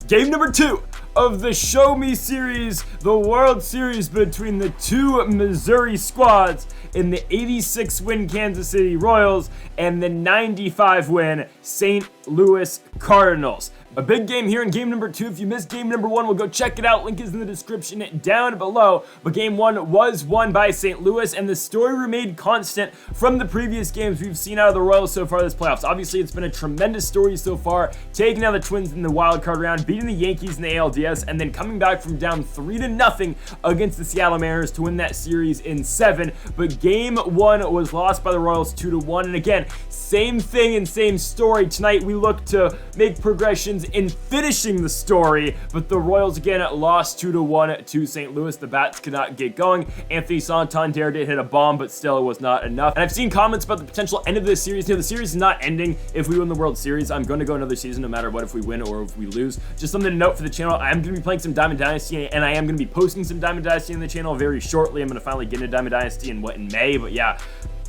Game number 2 of the Show Me series, the World Series between the two Missouri squads in the 86-win Kansas City Royals and the 95-win St. Louis Cardinals. A big game here in game number 2. If you missed game number 1, we'll go check it out. Link is in the description down below. But game 1 was won by St. Louis, and the story remained constant from the previous games we've seen out of the Royals so far this playoffs. Obviously, it's been a tremendous story so far, taking out the Twins in the wild card round, beating the Yankees in the ALDS, and then coming back from down 3-0 against the Seattle Mariners to win that series in 7. But game 1 was lost by the Royals 2-1. And again, same thing and same story. Tonight, we look to make progressions in finishing the story, but the Royals again lost 2-1 to St. Louis. The bats could not get going. Anthony Santander did hit a bomb, but still it was not enough. And I've seen comments about the potential end of this series. The series is not ending if we win the World Series. I'm going to go another season no matter what, if we win or if we lose. Just something to note for the channel, I am going to be playing some Diamond Dynasty, and I am going to be posting some Diamond Dynasty in the channel very shortly. I'm going to finally get into Diamond Dynasty in May, but yeah.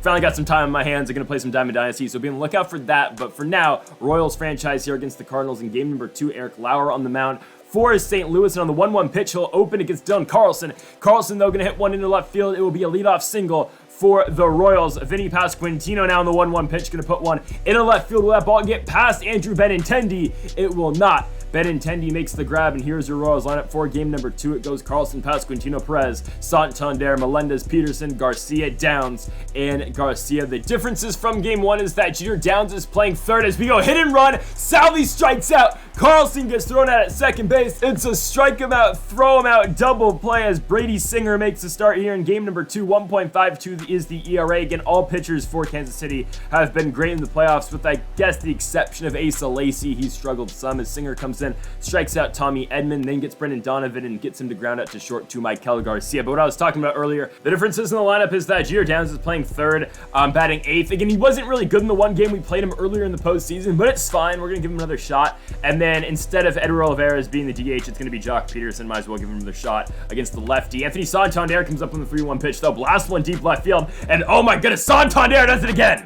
Finally got some time on my hands. I'm going to play some Diamond Dynasty, so be on the lookout for that. But for now, Royals franchise here against the Cardinals in game number 2. Eric Lauer on the mound for St. Louis, and on the 1-1 pitch, he'll open against Dylan Carlson. Carlson, though, going to hit one into left field. It will be a leadoff single for the Royals. Vinny Pasquantino now on the 1-1 pitch, going to put one into left field. Will that ball get past Andrew Benintendi? It will not. Benintendi makes the grab, and here's your Royals lineup for game number 2. It goes Carlson, Pasquantino, Perez, Santander, Melendez, Peterson, Garcia, Downs, and Garcia. The differences from game 1 is that Jeter Downs is playing third as we go hit and run. Salvi strikes out. Carlson gets thrown out at second base. It's a strike him out, throw him out, double play as Brady Singer makes a start here in game number 2. 1.52 is the ERA. Again, all pitchers for Kansas City have been great in the playoffs, with I guess the exception of Asa Lacy. He's struggled some as Singer comes in, strikes out Tommy Edman, then gets Brendan Donovan and gets him to ground out to short to Michael Garcia. But what I was talking about earlier, the differences in the lineup is that Jeter Downs is playing third, batting 8th. Again, he wasn't really good in the one game we played him earlier in the postseason, but it's fine. We're going to give him another shot. And then instead of Edward Olivares being the DH, it's going to be Jock Peterson. Might as well give him another shot against the lefty. Anthony Santander comes up on the 3-1 pitch, though. Blast one deep left field. And oh my goodness, Santander does it again.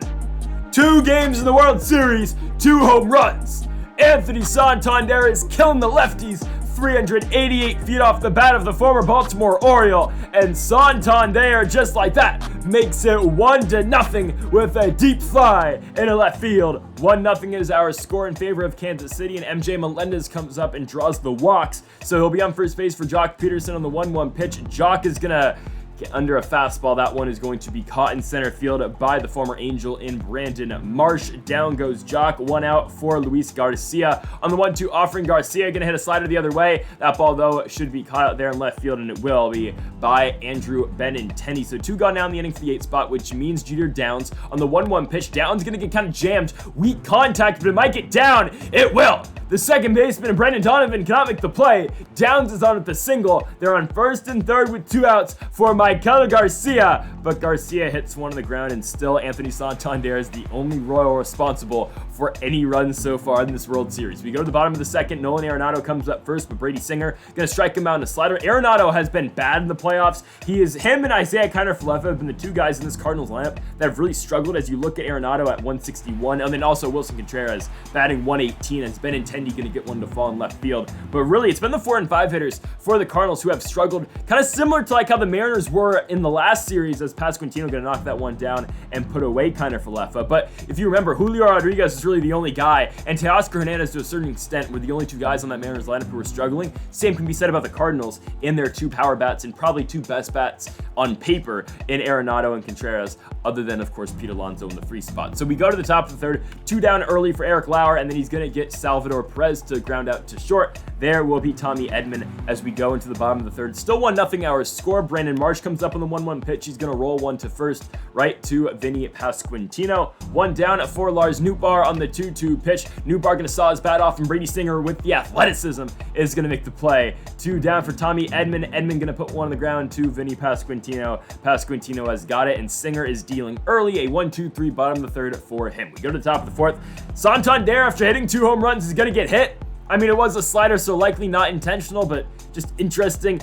2 games in the World Series, 2 home runs. Anthony Santander is killing the lefties 388 feet off the bat of the former Baltimore Oriole, and Santander, just like that, makes it 1-0 with a deep fly into left field. 1-0 is our score in favor of Kansas City, and MJ Melendez comes up and draws the walks, so he'll be on first base for Jock Peterson on the 1-1 pitch. Jock is gonna get under a fastball. That one is going to be caught in center field by the former Angel in Brandon Marsh. Down goes Jock. 1 out for Luis Garcia. On the 1-2 offering, Garcia going to hit a slider the other way. That ball, though, should be caught out there in left field, and it will be by Andrew Benintendi. So 2 gone down the inning for the 8th spot, which means Jeter Downs on the 1-1 pitch. Downs going to get kind of jammed. Weak contact, but it might get down. It will. The second baseman, Brendan Donovan, cannot make the play. Downs is on with the single. They're on first and third with 2 outs for Michael Garcia, but Garcia hits one on the ground, and still Anthony Santander is the only Royal responsible for any runs so far in this World Series. We go to the bottom of the second. Nolan Arenado comes up first, but Brady Singer going to strike him out in a slider. Arenado has been bad in the playoffs. Him and Isaiah Kiner-Falefa have been the 2 guys in this Cardinals lineup that have really struggled as you look at Arenado at 161, and then also Wilson Contreras batting 118 as Benintendi going to get one to fall in left field. But really, it's been the 4 and 5 hitters for the Cardinals who have struggled, kind of similar to like how the Mariners were in the last series, as Pasquantino going to knock that one down and put away Kiner-Falefa. But if you remember, Julio Rodriguez is really the only guy, and Teoscar Hernandez to a certain extent were the only 2 guys on that Mariners lineup who were struggling. Same can be said about the Cardinals in their 2 power bats, and probably 2 best bats on paper in Arenado and Contreras, other than, of course, Pete Alonso in the 3 spot. So we go to the top of the 3rd, 2 down early for Eric Lauer, and then he's going to get Salvador Perez to ground out to short. There will be Tommy Edman as we go into the bottom of the 3rd. Still 1-0 our score. Brandon Marsh comes up on the 1-1 pitch. He's going to roll one to first, right to Vinny Pasquantino. 1 down for Lars Nootbaar on the 2-2 pitch. Nootbaar going to saw his bat off, and Brady Singer with the athleticism is going to make the play. 2 down for Tommy Edman. Edman going to put one on the ground to Vinny Pasquantino. Pasquantino has got it, and Singer is dealing early. A 1-2-3 bottom of the 3rd for him. We go to the top of the 4th. Santander, after hitting 2 home runs, is going to get hit. I mean, it was a slider, so likely not intentional, but just interesting.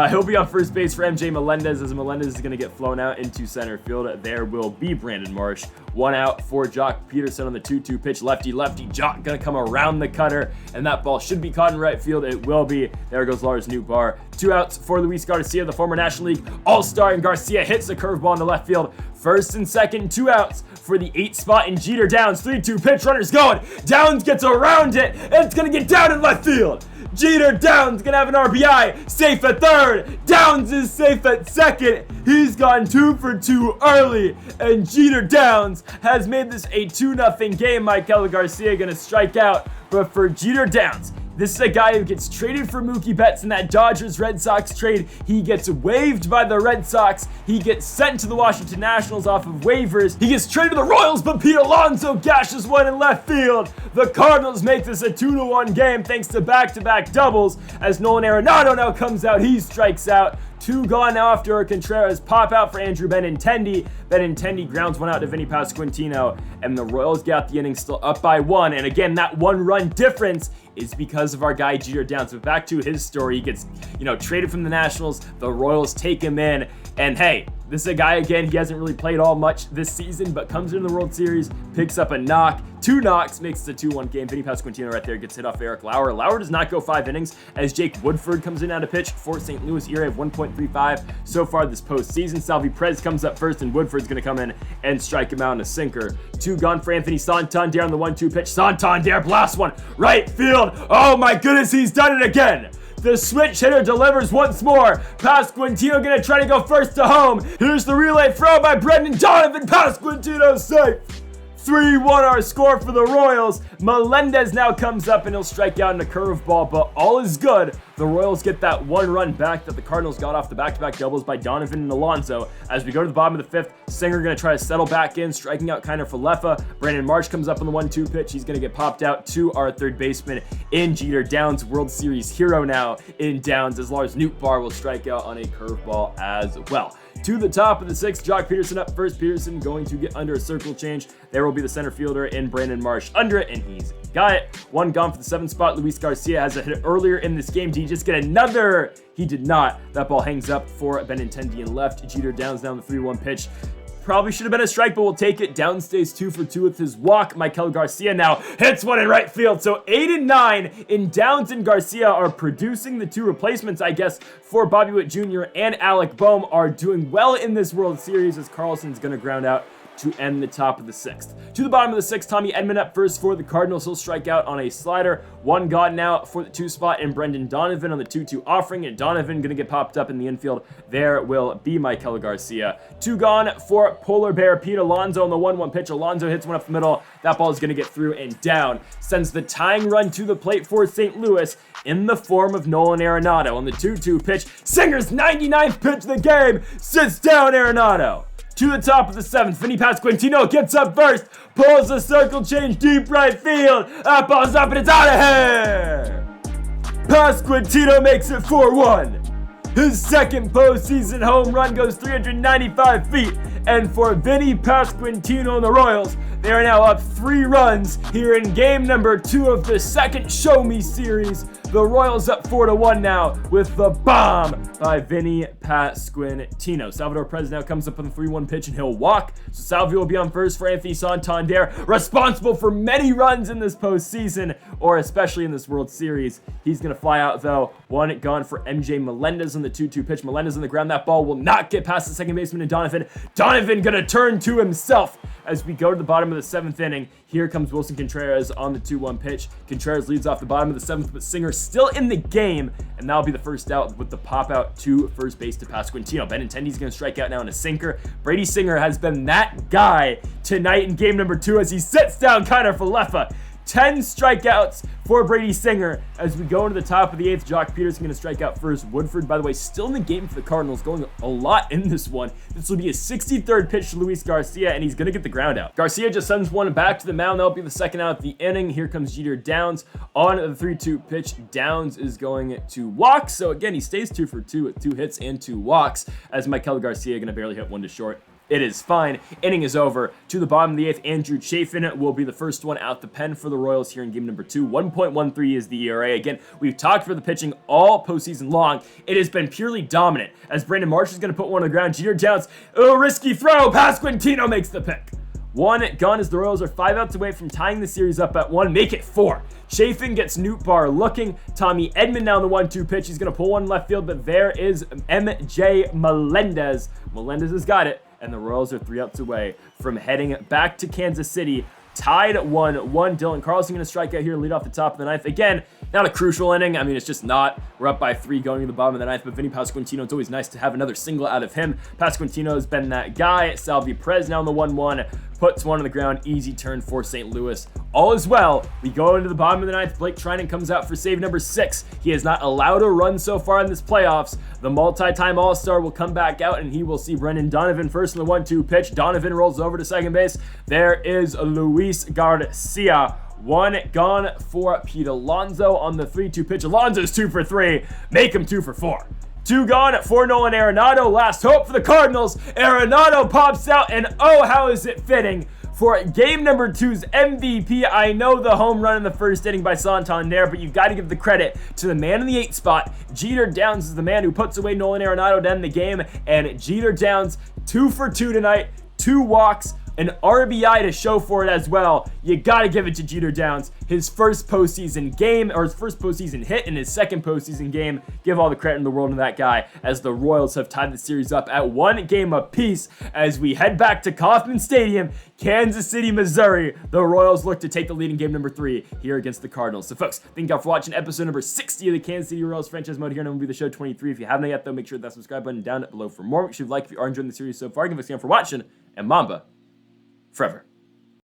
He'll be on first base for MJ Melendez, as Melendez is going to get flown out into center field. There will be Brandon Marsh. 1 out for Jock Peterson on the 2-2 pitch. Lefty. Jock going to come around the cutter, and that ball should be caught in right field. It will be. There goes Lars Nootbaar. 2 outs for Luis Garcia, the former National League All-Star, and Garcia hits the curveball in the left field. First and second, 2 outs for the 8th spot, and Jeter Downs. 3-2 pitch, runners going. Downs gets around it, and it's going to get down in left field. Jeter Downs gonna have an RBI, safe at third. Downs is safe at second. He's gone 2 for 2 early, and Jeter Downs has made this a 2-0 game. Michael Garcia gonna strike out, but for Jeter Downs, this is a guy who gets traded for Mookie Betts in that Dodgers-Red Sox trade. He gets waived by the Red Sox. He gets sent to the Washington Nationals off of waivers. He gets traded to the Royals, but Pete Alonso gashes one in left field. The Cardinals make this a 2-1 game thanks to back-to-back doubles as Nolan Arenado now comes out. He strikes out. 2 gone now after a Contreras pop out for Andrew Benintendi. Benintendi grounds 1 out to Vinny Pasquantino, and the Royals got the inning still up by 1. And again, that 1-run difference is because of our guy Jeter Downs. But back to his story, he gets, traded from the Nationals. The Royals take him in, and hey, this is a guy, again, he hasn't really played all much this season, but comes into the World Series, picks up a knock, 2 knocks, makes it a 2-1 game. Vinny Pasquantino right there gets hit off Eric Lauer. Lauer does not go 5 innings as Jake Woodford comes in out of pitch for St. Louis. ERA of 1.35 so far this postseason. Salvi Perez comes up first, and Woodford's going to come in and strike him out in a sinker. 2 gone for Anthony Santander on the 1-2 pitch. Santander blasts one right field. Oh my goodness, he's done it again. The switch hitter delivers once more. Pasquantino gonna try to go first to home. Here's the relay throw by Brendan Donovan. Pasquantino safe. 3-1 our score for the Royals. Melendez now comes up and he'll strike out in a curveball, but all is good. The Royals get that 1 run back that the Cardinals got off the back-to-back doubles by Donovan and Alonso. As we go to the bottom of the 5th, Singer going to try to settle back in, striking out Kiner Falefa. Brandon Marsh comes up on the 1-2 pitch. He's going to get popped out to our third baseman in Jeter Downs, World Series hero now in Downs, as Lars Nootbaar will strike out on a curveball as well. To the top of the 6th, Jock Peterson up first. Peterson going to get under a circle change. There will be the center fielder in Brandon Marsh under it, and he's got it. 1 gone for the 7th spot. Luis Garcia has a hit earlier in this game. Did he just get another? He did not. That ball hangs up for Benintendi and left. Jeter Downs down the 3-1 pitch. Probably should have been a strike, but we'll take it. Downs stays 2 for 2 with his walk. Michael Garcia now hits one in right field. So 8 and 9 in Downs and Garcia are producing. The 2 replacements, I guess, for Bobby Witt Jr. and Alec Boehm are doing well in this World Series as Carlson's going to ground out to end the top of the 6th. To the bottom of the 6th, Tommy Edman up first for the Cardinals. He'll strike out on a slider. 1 gone now for the 2 spot, and Brendan Donovan on the 2-2 offering, and Donovan going to get popped up in the infield. There will be Michael Garcia. 2 gone for Polar Bear Pete Alonso on the 1-1 pitch. Alonso hits one up the middle. That ball is going to get through and down. Sends the tying run to the plate for St. Louis in the form of Nolan Arenado on the 2-2 pitch. Singer's 99th pitch of the game. Sits down Arenado. To the top of the 7th, Vinny Pasquantino gets up first, pulls a circle change deep right field. That ball's up and it's out of here. Pasquantino makes it 4-1. His 2nd postseason home run goes 395 feet. And for Vinny Pasquantino and the Royals, they are now up 3 runs here in game number 2 of the 2nd Show Me series. The Royals up 4-1 now with the bomb by Vinny Pasquantino. Salvador Perez now comes up on the 3-1 pitch and he'll walk. So Salvio will be on first for Anthony Santander, responsible for many runs in this postseason, or especially in this World Series. He's going to fly out though. 1 gone for MJ Melendez on the 2-2 pitch. Melendez on the ground. That ball will not get past the second baseman and Donovan. Donovan going to turn to himself as we go to the bottom of the 7th inning. Here comes Wilson Contreras on the 2-1 pitch. Contreras leads off the bottom of the 7th, but Singer still in the game, and that'll be the first out with the pop out to first base to Pasquantino. Benintendi's going to strike out now in a sinker. Brady Singer has been that guy tonight in game number 2 as he sits down Kiner Falefa. 10 strikeouts for Brady Singer as we go into the top of the 8th. Jock Peterson going to strike out first. Woodford, by the way, still in the game for the Cardinals, going a lot in this one. This will be his 63rd pitch to Luis Garcia, and he's going to get the ground out. Garcia just sends one back to the mound. That'll be the 2nd out of the inning. Here comes Jeter Downs on the 3-2 pitch. Downs is going to walk. So again, he stays 2 for 2 with 2 hits and 2 walks as Michael Garcia going to barely hit 1 to short. It is fine. Inning is over. To the bottom of the 8th, Andrew Chafin will be the first one out the pen for the Royals here in game number 2. 1.13 is the ERA. Again, we've talked for the pitching all postseason long. It has been purely dominant. As Brandon Marsh is going to put one on the ground, Jeter Downs, risky throw. Pasquantino makes the pick. 1 gone as the Royals are 5 outs away from tying the series up at 1. Make it 4. Chafin gets Nootbaar looking. Tommy Edman now the 1-2 pitch. He's going to pull one left field, but there is MJ Melendez. Melendez has got it, and the Royals are 3 outs away from heading back to Kansas City. Tied 1-1. Dylan Carlson going to strike out here, lead off the top of the 9th. Again, not a crucial inning. I mean, it's just not. We're up by 3 going to the bottom of the 9th, but Vinny Pasquantino, it's always nice to have another single out of him. Pasquantino has been that guy. Salvi Perez now in the 1-1. Puts one on the ground. Easy turn for St. Louis. All is well. We go into the bottom of the 9th. Blake Treinen comes out for save number 6. He has not allowed a run so far in this playoffs. The multi-time All-Star will come back out, and he will see Brendan Donovan first in the 1-2 pitch. Donovan rolls over to second base. There is Luis Garcia. 1 gone for Pete Alonso on the 3-2 pitch. Alonso's 2 for 3. Make him 2 for 4. 2 gone for Nolan Arenado. Last hope for the Cardinals. Arenado pops out, and oh, how is it fitting for game number 2's MVP. I know the home run in the first inning by Santander, but you've got to give the credit to the man in the 8th spot. Jeter Downs is the man who puts away Nolan Arenado to end the game, and Jeter Downs 2 for 2 tonight. 2 walks, an RBI to show for it as well. You gotta give it to Jeter Downs. His first postseason game, or his first postseason hit in his second postseason game. Give all the credit in the world to that guy, as the Royals have tied the series up at 1 game apiece as we head back to Kauffman Stadium, Kansas City, Missouri. The Royals look to take the lead in game number 3 here against the Cardinals. So folks, thank you all for watching episode number 60 of the Kansas City Royals franchise mode here, and I'm going to be the show 23. If you haven't yet, though, make sure that subscribe button down below for more. Make sure you like if you are enjoying the series so far. Give us a hand for watching, and Mamba forever.